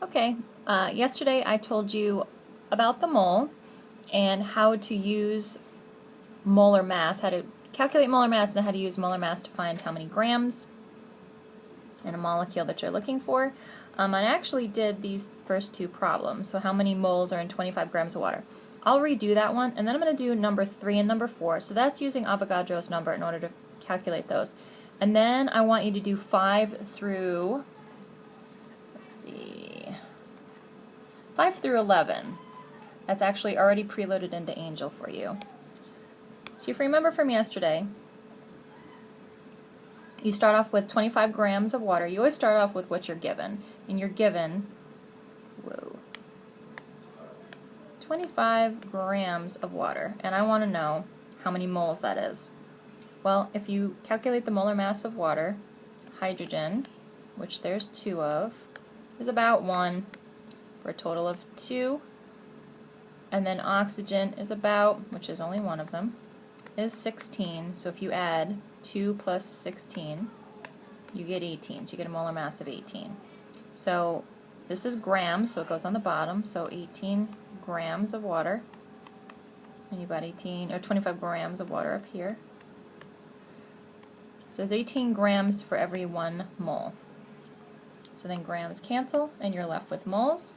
Okay, yesterday I told you about the mole and how to use molar mass, how to calculate molar mass and how to use molar mass to find how many grams in a molecule that you're looking for. I actually did these first two problems, so how many moles are in 25 grams of water. I'll redo that one, and then I'm going to do number 3 and number 4, so that's using Avogadro's number in order to calculate those. And then I want you to do 5 through, let's see, 5 through 11. That's actually already preloaded into Angel for you. So if you remember from yesterday, you start off with 25 grams of water. You always start off with what you're given. And you're given 25 grams of water. And I want to know how many moles that is. Well, if you calculate the molar mass of water, hydrogen, which there's 2 of, is about 1 for a total of 2. And then oxygen is about, which is only 1 of them, is 16. So if you add 2 plus 16, you get 18. So you get a molar mass of 18. So this is grams, so it goes on the bottom. So 18 grams of water. And you've got 18 or 25 grams of water up here. So there's 18 grams for every 1 mole. So then grams cancel, and you're left with moles.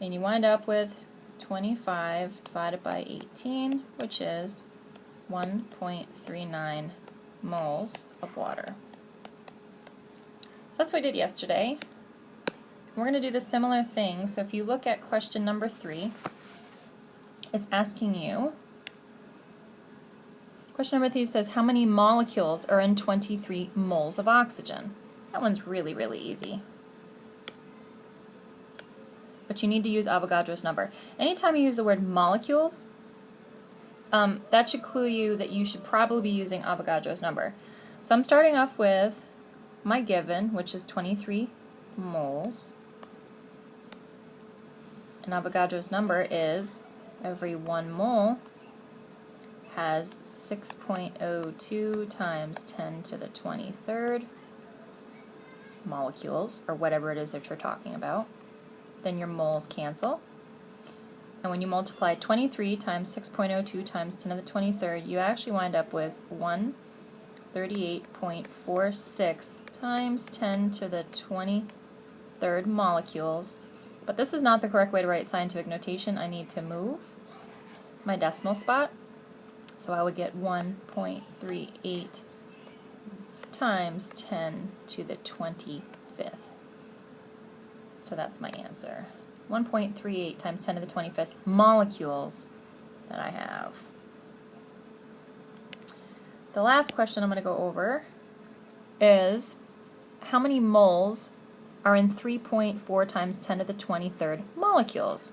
And you wind up with 25 divided by 18, which is 1.39 moles of water. So that's what we did yesterday. We're going to do the similar thing. So if you look at question number 3, it's asking you, question number 3 says, how many molecules are in 23 moles of oxygen? That one's really, really easy. But you need to use Avogadro's number. Anytime you use the word molecules, that should clue you that you should probably be using Avogadro's number. So I'm starting off with my given, which is 23 moles. And Avogadro's number is every 1 mole has 6.02 times 10 to the 23rd molecules, or whatever it is that you're talking about. Then your moles cancel. And when you multiply 23 times 6.02 times 10 to the 23rd, you actually wind up with 138.46 times 10 to the 23rd molecules. But this is not the correct way to write scientific notation. I need to move my decimal spot. So I would get 1.38 times 10 to the 25th. So that's my answer. 1.38 times 10 to the 25th molecules that I have. The last question I'm going to go over is how many moles are in 3.4 times 10 to the 23rd molecules?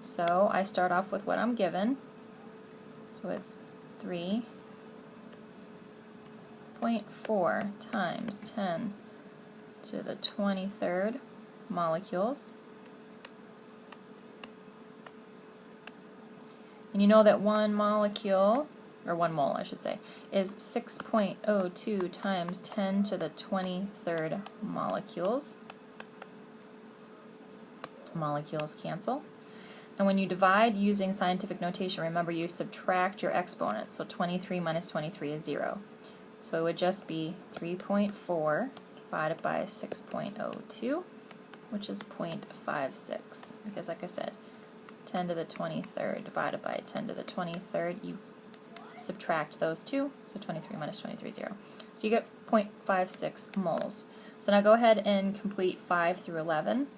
So I start off with what I'm given. So it's 3.4 times 10 to the 23rd molecules. And you know that 1 molecule, or 1 mole I should say, is 6.02 times 10 to the 23rd molecules. Molecules cancel. And when you divide using scientific notation, remember you subtract your exponent. So 23 minus 23 is 0. So it would just be 3.4 divided by 6.02, which is 0.56. Because like I said, 10 to the 23rd divided by 10 to the 23rd, you subtract those two, so 23 minus 23 is 0. So you get 0.56 moles. So now go ahead and complete 5 through 11.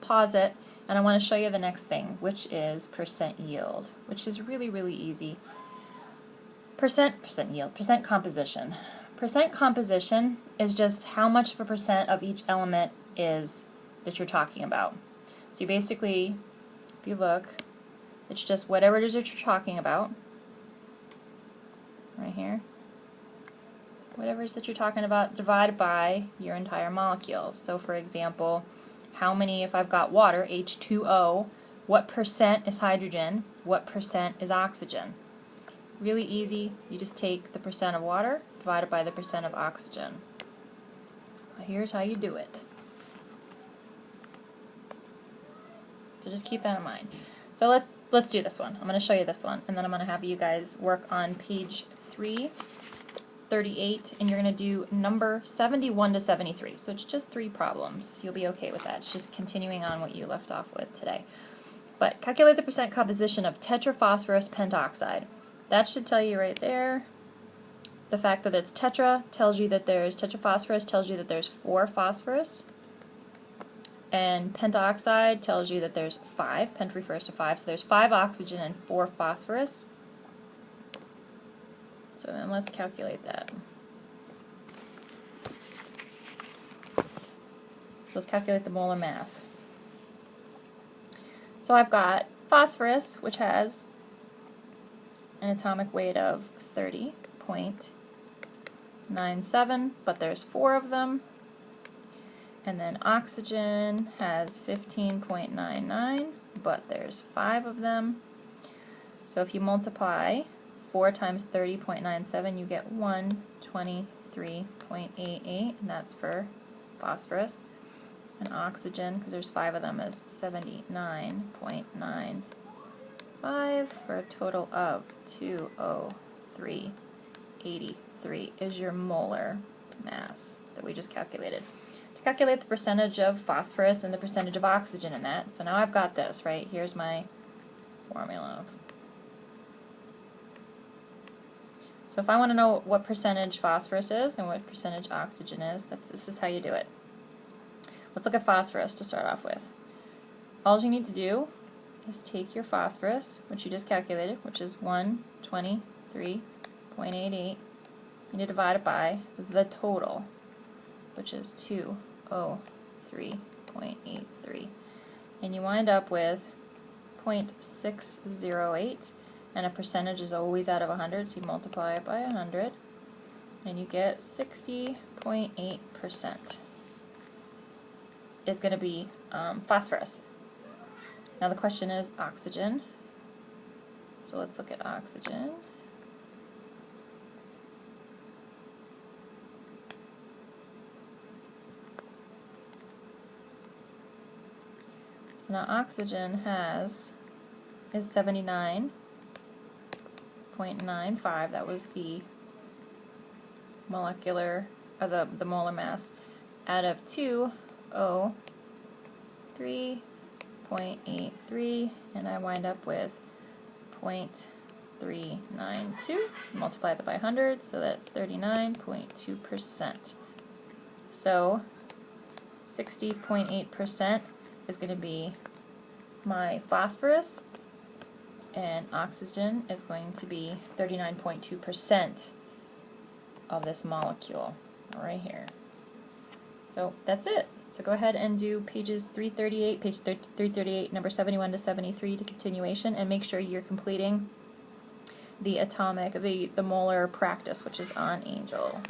Pause it, and I want to show you the next thing, which is percent yield, which is really, really easy. Percent yield, percent composition. Percent composition is just how much of a percent of each element is that you're talking about. So you basically, if you look, it's just whatever it is that you're talking about, right here. Whatever it is that you're talking about divided by your entire molecule. So for example, how many, if I've got water, H2O, what percent is hydrogen, what percent is oxygen? Really easy, you just take the percent of water divided by the percent of oxygen. Here's how you do it. So just keep that in mind. So let's do this one. I'm going to show you this one, and then I'm going to have you guys work on page 338, and you're going to do number 71 to 73. So it's just 3 problems. You'll be okay with that. It's just continuing on what you left off with today. But calculate the percent composition of tetraphosphorus pentoxide. That should tell you right there. The fact that it's tetra tells you that there's tetraphosphorus tells you that there's 4 phosphorus. And pentoxide tells you that there's 5. Pent refers to 5, so there's 5 oxygen and 4 phosphorus. So then let's calculate that. So let's calculate the molar mass. So I've got phosphorus, which has an atomic weight of 30.97, but there's 4 of them. And then oxygen has 15.99, but there's 5 of them. So if you multiply 4 times 30.97, you get 123.88, and that's for phosphorus. And oxygen, because there's 5 of them, is 79.95 for a total of 203.83 is your molar mass that we just calculated. To calculate the percentage of phosphorus and the percentage of oxygen in that, so now I've got this, right? Here's my formula. So if I want to know what percentage phosphorus is and what percentage oxygen is, this is how you do it. Let's look at phosphorus to start off with. All you need to do is take your phosphorus, which you just calculated, which is 123.88. You need to divide it by the total, which is 203.83. And you wind up with 0.608, and a percentage is always out of 100, so you multiply it by 100, and you get 60.8% is going to be phosphorus. Now the question is oxygen. So let's look at oxygen. So now oxygen is 79.95. That was the molecular, or the molar mass out of 203.83, and I wind up with 0.392. Multiply that by 100, so that's 39.2%. So 60.8% is going to be my phosphorus, and oxygen is going to be 39.2% of this molecule right here. So that's it. So go ahead and do pages 338, page 338, number 71 to 73 to continuation, and make sure you're completing the atomic, the molar practice, which is on Angel.